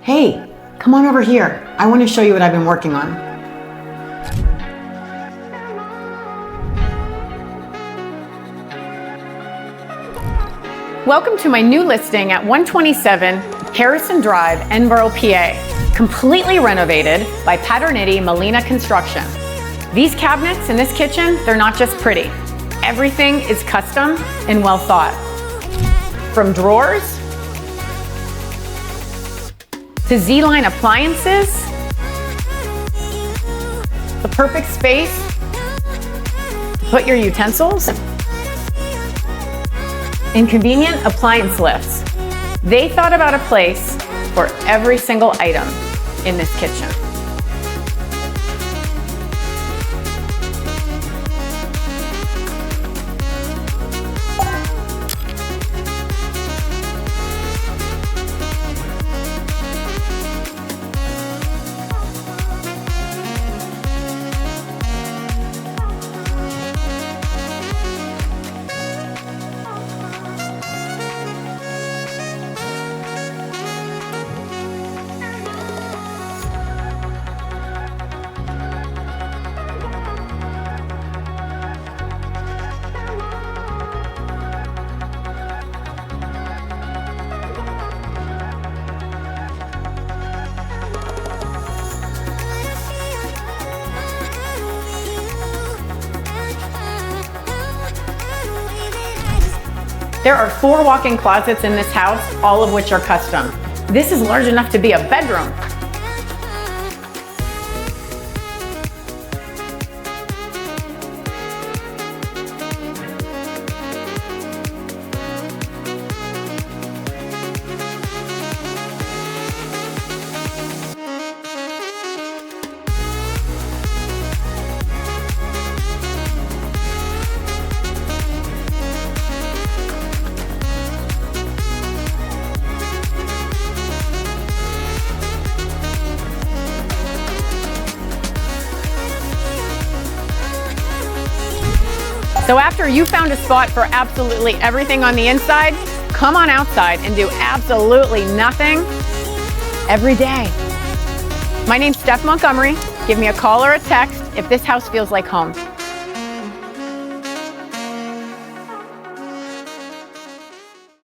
Hey, come on over here. I want to show you what I've been working on. Welcome to my new listing at 127 Harrison Drive, Edinboro, PA. Completely renovated by Paterniti Malena Construction. These cabinets in this kitchen, they're not just pretty. Everything is custom and well thought. From drawers to ZLINE appliances, the perfect space to put your utensils, and convenient appliance lifts. They thought about a place for every single item in this kitchen. There are 4 walk-in closets in this house, all of which are custom. This is large enough to be a bedroom. So after you found a spot for absolutely everything on the inside, come on outside and do absolutely nothing every day. My name's Steph Montgomery. Give me a call or a text if this house feels like home.